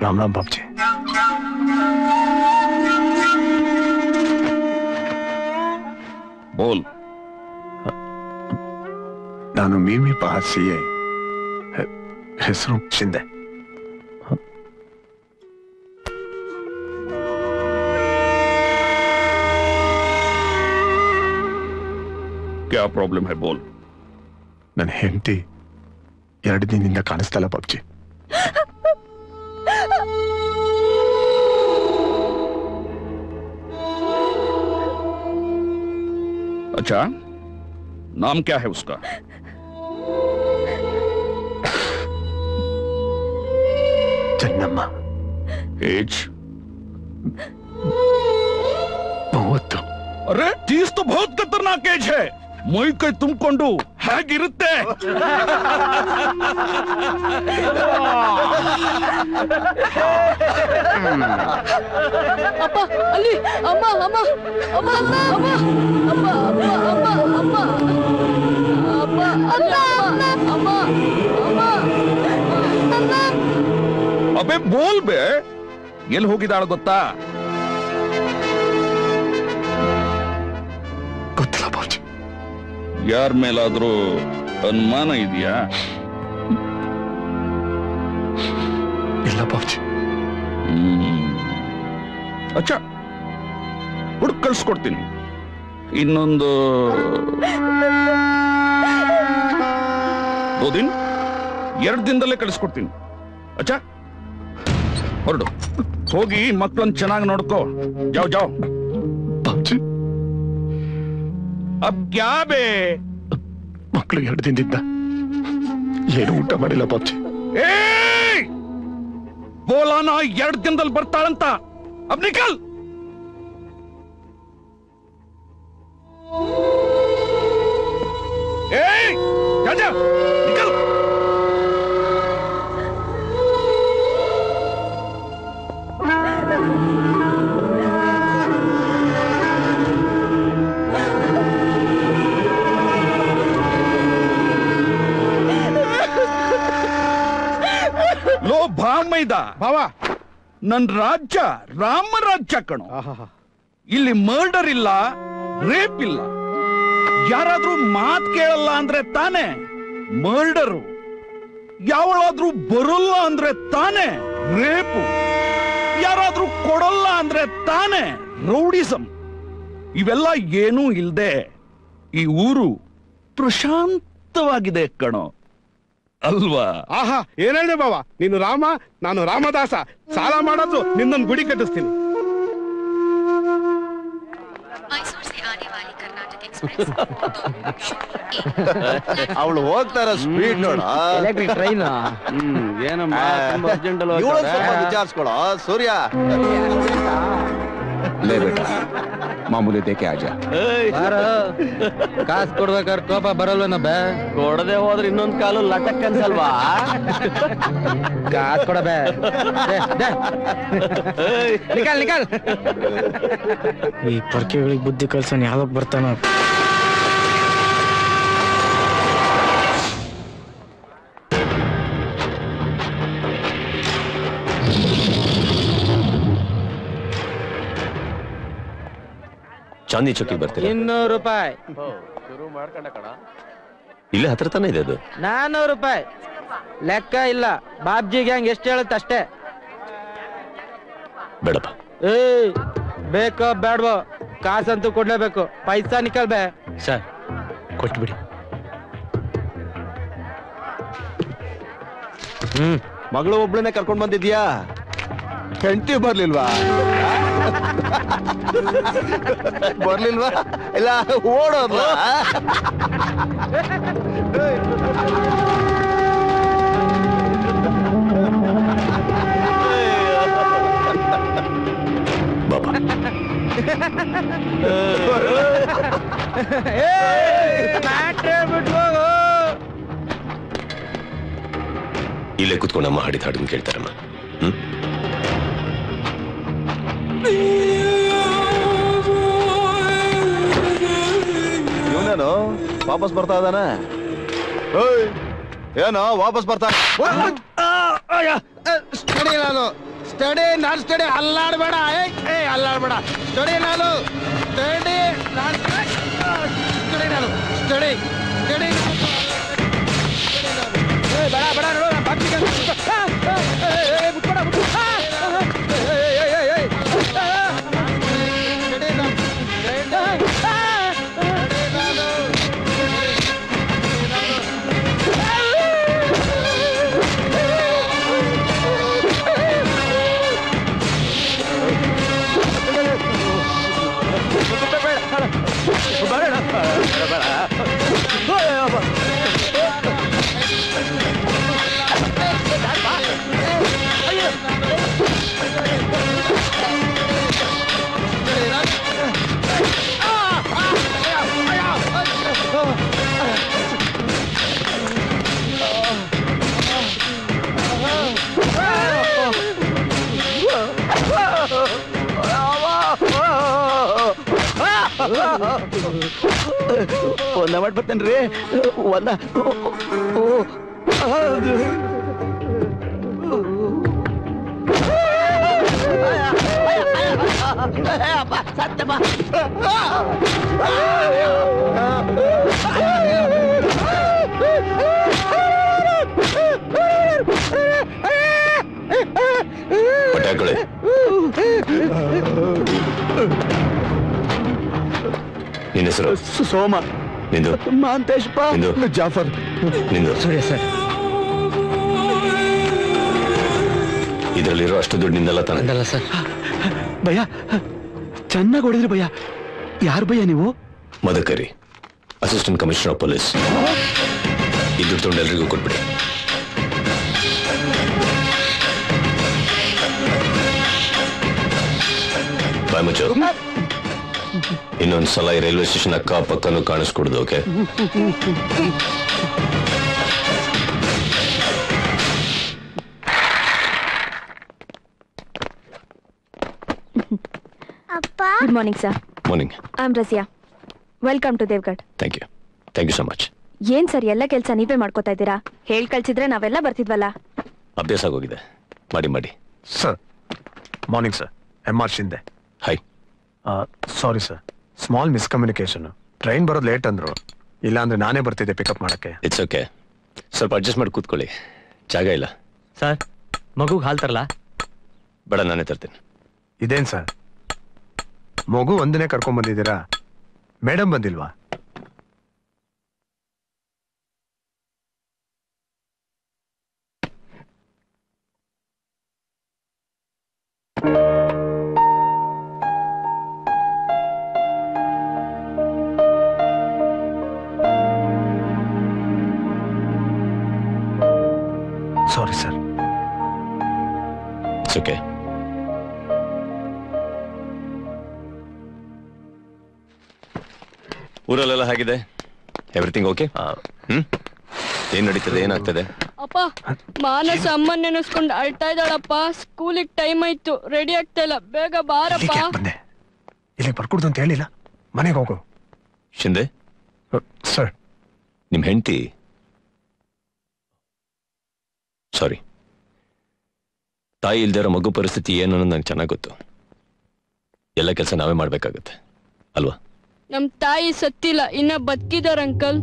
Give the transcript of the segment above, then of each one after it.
राम राम बाप जी। बोल। ನಾನು ಮಿಮಿ ಪಹಾದ್ ಸಿಎ ಹೆಸರು ಶಿಂದೆ। क्या प्रॉब्लम है बोल। ನನ್ನ ಹೆಂಡತಿ 2 ದಿನದಿಂದ ಕಾಣಿಸ್ತಲ್ಲ ಬಾಪ್ಜಿ। अच्छा, नाम क्या है उसका? चन्नम्मा। एज? 30। अरे 30 तो बहुत खतरनाक एज है। मई कई ತುಂಬಿಕೊಂಡು ಹೇಗಿರುತ್ತೆ? ಅಪ್ಪ ಅಲ್ಲಿ ಅಮ್ಮ ಅಮ್ಮ ಅಮ್ಮ ಅಮ್ಮ ಅಮ್ಮ ಅಮ್ಮ ಅಮ್ಮ ಅಮ್ಮ ಅಮ್ಮ ಅಮ್ಮ ಅಮ್ಮ अबे बोल बे, ಎಲ್ಲಿ ಹೋಗಿದ್ದಾಳೆ ಗೊತ್ತಾ? ಗೊತ್ತಿಲ್ಲ ಬಾಜಿ। ಯಾರ ಮೇಲಾದ್ರೂ ಅನುಮಾನ ಇದೆಯಾ? ಇಲ್ಲ ಬಾಜಿ। ಅಚ್ಚಾ, ಹುಡುಕ್ ಕಳ್ಸ್ಕೊಡ್ತೀನಿ। ಇನ್ನೊಂದು 2 ದಿನ 2 ದಿನದಲ್ಲೇ ಕಳಿಸ್ಕೊಡ್ತೀನಿ। ಅಚ್ಚಾ, ಹೊರಡು, ಹೋಗಿ ಮಕ್ಕಳನ್ನ ಚೆನ್ನಾಗಿ ನೋಡ್ಕೋ। ಜಾವ್ ಜಾವ್ ಬಾಜಿ। ಅಬ್ ಕ್ಯಾ ಬೇ? ಮಕ್ಕಳು 2 ದಿನದಿಂದ ಏನು ಊಟ ಮಾಡಿಲ್ಲ ಬಾಜಿ। ಬೋಲಾನ 2 ದಿನದಲ್ಲಿ ಬರ್ತಾಳಂತ। ಅಬ್ ನಿಕಲ್। जा जा, निकल। लो ಭಾಮೈದ ಬಾವ, ನನ್ ರಾಜ್ಯ ರಾಮ ರಾಜ್ಯ ಕಣೋ। ಇಲ್ಲಿ ಮರ್ಡರ್ ಇಲ್ಲ, ರೇಪ್ ಇಲ್ಲ। ಯಾರಾದ್ರೂ ಮಾತ್ ಕೇಳಲ್ಲ ಅಂದ್ರೆ ತಾನೇ ಮರ್ಡರು, ಯಾವಳಾದ್ರೂ ಬರಲ್ಲ ಅಂದ್ರೆ ತಾನೇ ರೇಪು, ಯಾರಾದ್ರೂ ಕೊಡಲ್ಲ ಅಂದ್ರೆ ತಾನೇ ರೌಡಿಸಂ। ಇವೆಲ್ಲ ಏನೂ ಇಲ್ದೆ ಈ ಊರು ಪ್ರಶಾಂತವಾಗಿದೆ ಕಣೋ, ಅಲ್ವಾ? ಆಹಾ, ಏನ್ ಹೇಳಿದೆ ಬಾವ, ನೀನು ರಾಮ, ನಾನು ರಾಮದಾಸ। ಸಾಲ ಮಾಡೋದು ನಿನ್ನೊಂದು ಗುಡಿ ಕಟ್ಟಿಸ್ತೀನಿ। ಅವಳು ಹೋಗ್ತಾರ ಸ್ಪೀಡ್ ನೋಡ, ಎಲೆಕ್ಟ್ರಿಕ್ ಟ್ರೈನ್। ಏನಮ್ಮ ವಿಚಾರಿಸ್ಕೊಳ ಸೂರ್ಯ। ले बेटा, मामूली देके आजा। ಕಾಸು ಕೊಡ್ಬೇಕಾದ್ರೆ ಕೋಪ ಬರಲ್ವೇನ ಬೇ? ಕೊಡದೆ ಹೋದ್ರೆ ಇನ್ನೊಂದ್ ಕಾಲು ಲಟಕ್ ಅನ್ಸಲ್ವಾ? ಕಾಸು ಕೊಡ ಬೇ। ನಿಕಲ್ ನಿಕಲ್। ಈ ಪರ್ಕೆಗಳಿಗೆ ಬುದ್ಧಿ ಕಲ್ಸನ್ ಯಾವಾಗ ಬರ್ತಾನ? ಚಾಂದಿ ಚೌಕಿ ಬರ್ತೀರಾ? 200 ರೂಪಾಯಿ ಶುರು ಮಾಡ್ಕೊಂಡ ಕಣ, ಇಲ್ಲೇ ಹತ್ರ ತಾನೇ ಇದೆ ಅದು। 400 ರೂಪಾಯಿ ಲೆಕ್ಕ ಇಲ್ಲ। ಬಾಬ್ಜಿ ಗ್ಯಾಂಗ್ ಎಷ್ಟು ಹೇಳುತ್ತೆ ಅಷ್ಟೇ। ಬೇಡಪ್ಪ। ಬೇಕೋ ಬೇಡವೋ ಕಾಸಂತೂ ಕೊಡ್ಲೇಬೇಕು। ಪೈಸಾ ನಿಕಲ್ ಬೇ। ಸರ್ ಕೊಟ್ಬಿಡಿ। ಮಗಳು ಒಬ್ಳನ್ನೇ ಕರ್ಕೊಂಡ್ ಬಂದಿದ್ಯಾ? ಹೆಂಡತಿ ಬರ್ಲಿಲ್ವಾ? ಬರ್ಲಿಲ್ವಾ? ಇಲ್ಲ ಓಡೋದ್ಲ? ಬಾಬಾ ಇಲ್ಲೇ ಕುತ್ಕೊಂಡಮ್ಮ ಹಾಡಿದ ಹಾಡನ್ನು ಕೇಳ್ತಾರಮ್ಮ. ಇವನೇನು ವಾಪಸ್ ಬರ್ತಾ ಇದ್ದಾನೆ? ಏನೋ ವಾಪಸ್ ಬರ್ತಾ? ನಾನು ಸ್ಟಡಿ ನಾನ್ ಸ್ಟಡಿ ಅಲ್ಲಾಡ್ಬೇಡ ಏ ಅಲ್ಲಾಡ್ಬೇಡ ಸ್ಟಡಿ ನಾನು ಸ್ಟಡಿ ನಾನ್ ಸ್ಟಡಿ ನಾನು ಸ್ಟಡಿ ಸ್ಟಡಿ ಬೇಡ ಬೇಡ ನೋಡು ನಾನು ಬಾಕಿಗೆ ಒಂದ ಮಾಡ್ಬರ್ತೇನ್ರಿ ಒಂದ ಸತ್ತಪ್ಪ ಪಟಾಕಳೆ ನಿನ್ನ ಹೆಸರು ಸೋಮ ನಿಂದು ಮಾಂತೇಶ್ಪ ನಿಂದು ಜಾಫರ್ ನಿಂದು ಸೂರ್ಯ ಸರ್ ಇದರಲ್ಲಿರೋ ಅಷ್ಟು ದುಡ್ಡು ನಿಂದಲ್ಲ ತಾನೆ ಅಂದಲ್ಲ ಸರ್ ಭಯ ಚೆನ್ನಾಗಿ ಹೊಡೆದ್ರಿ ಭಯ ಯಾರು ಭಯ ನೀವು Madakari assistant commissioner of police ಈ ದುಡ್ಡು ತೊಗೊಂಡು ಎಲ್ರಿಗೂ ಕೊಟ್ಬಿಡಿ ಬಾಯ್ ಮುಚ್ಚು ಇನ್ನೊಂದ್ಸಲ ಈ ರೈಲ್ವೆ ಸ್ಟೇಷನ್ ಅಕ್ಕ ಪಕ್ಕನೂ ಕಾಣಿಸ್ಕೊಡ್ದು okay good morning sir. Morning. I am Razia. Welcome to Deogarh. Thank you so much. ಏನ್ ಸರ್ ಎಲ್ಲ ಕೆಲಸ ನೀವೇ ಮಾಡ್ಕೋತಾ ಇದ್ದೀರಾ? ಹೇಳ್ ಕಳ್ಸಿದ್ರೆ ನಾವೆಲ್ಲ ಬರ್ತಿದ್ವಲ್ಲ. ಅಭ್ಯಾಸ ಆಗೋಗಿದೆ, ಮಾಡಿ ಮಾಡಿ. Sir morning sir. MR Shinde. Hi. Sorry sir, small miscommunication. Train ಬರೋದು ಲೇಟ್ ಅಂದ್ರು, ಇಲ್ಲ ಅಂದ್ರೆ ನಾನೇ ಬರ್ತಿದ್ದೆ ಪಿಕಪ್ ಮಾಡಕ್ಕೆ. ಇಟ್ಸ್ ಓಕೆ, ಸ್ವಲ್ಪ ಅಡ್ಜಸ್ಟ್ ಮಾಡಿ ಕೂತ್ಕೊಳ್ಳಿ, ಜಾಗ ಇಲ್ಲ. ಸರ್ ಮಗುಗೆ ಹಾಲು ತರಲ್ಲ? ಬೇಡ, ನಾನೇ ತರ್ತೀನಿ. ಇದೇನ್ ಸರ್, ಮಗು ಒಂದನೇ ಕರ್ಕೊಂಡ್ ಬಂದಿದ್ದೀರಾ, ಮೇಡಮ್ ಬಂದಿಲ್ವಾ? Sorry sir. It's okay. ಊರಲ್ಲೆಲ್ಲ ಹೇಗಿದೆ? Everything okay? ಏನ್ ನಡೀತದೆ, ಏನಾಗ್ತದೆ? ಅಪ್ಪ, ಮಾನಸ ಅಮ್ಮನ್ ನೆನೆಸ್ಕೊಂಡು ಅಳ್ತಾ ಇದ್ದಾಳಪ್ಪ. ಸ್ಕೂಲಿಗೆ ಟೈಮ್ ಆಯ್ತು, ರೆಡಿ ಆಗ್ತಾ ಇಲ್ಲ, ಬೇಗ ಬಾರಪ್ಪ. ಬಂದೆ, ಇಲ್ಲಿ ಬರ್ಕೊಡ್ದು ಅಂತ ಹೇಳಿಲ್ಲ, ಮನೆಗೆ ಹೋಗು. ಶಿಂದೆ ಸರ್, ನಿಮ್ ಹೆಂಡತಿ, ಸಾರಿ, ತಾಯಿ ಇಲ್ದಿರೋ ಮಗು ಪರಿಸ್ಥಿತಿ ಏನು ಅನ್ನೋದು ನಂಗೆ ಚೆನ್ನಾಗಿ ಗೊತ್ತು. ಎಲ್ಲ ಕೆಲಸ ನಾವೇ ಮಾಡ್ಬೇಕಾಗತ್ತೆ ಅಲ್ವಾ? ನಮ್ ತಾಯಿ ಸತ್ತಿಲ್ಲ, ಇನ್ನ ಬದುಕಿದಾರ uncle.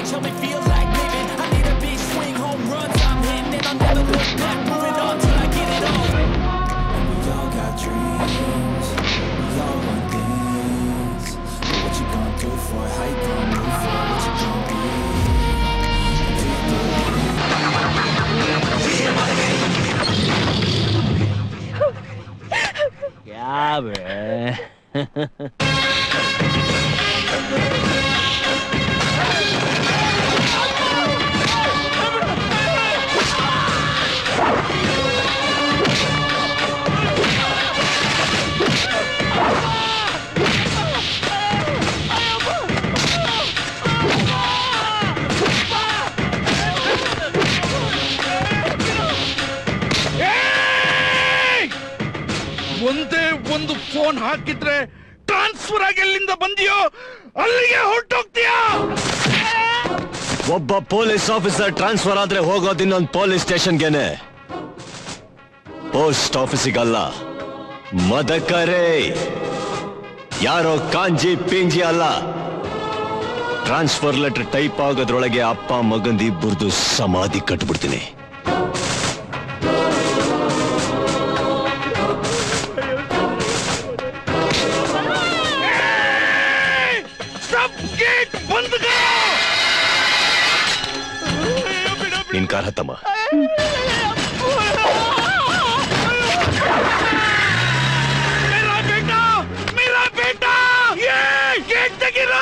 Tell me feel like living. ಬೇ ಒಂದೇ ಒಂದು ಫೋನ್ ಹಾಕಿದ್ರೆ ಟ್ರಾನ್ಸ್ಫರ್ ಆಗಿ ಎಲ್ಲಿಂದ ಬಂದಿಯೋ ಅಲ್ಲಿಗೆ ಹೊರಟೋಗ್ತೀಯಾ? ಒಬ್ಬ ಪೊಲೀಸ್ ಆಫೀಸರ್ ಟ್ರಾನ್ಸ್ಫರ್ ಆದ್ರೆ ಹೋಗೋದು ಇನ್ನೊಂದು ಪೊಲೀಸ್ ಸ್ಟೇಷನ್ಗೆನೆ, ಪೋಸ್ಟ್ ಆಫೀಸಿಗಲ್ಲ. ಮದಕರೇ ಯಾರೋ ಕಾಂಜಿ ಪಿಂಜಿ ಅಲ್ಲ. ಟ್ರಾನ್ಸ್ಫರ್ ಲೆಟರ್ ಟೈಪ್ ಆಗೋದ್ರೊಳಗೆ ಅಪ್ಪ ಮಗಂದಿ ಇಬ್ಬರದು ಸಮಾಧಿ ಕಟ್ಬಿಡ್ತೀನಿ. ನಿನ್ ಕಾರ್ ಹತ್ತಮ್ಮ. ಮೇರಾ ಬೇಟಾ, ಮೇರಾ ಬೇಟಾ, ಗೇಟ್ ತೆಗೀರೋ.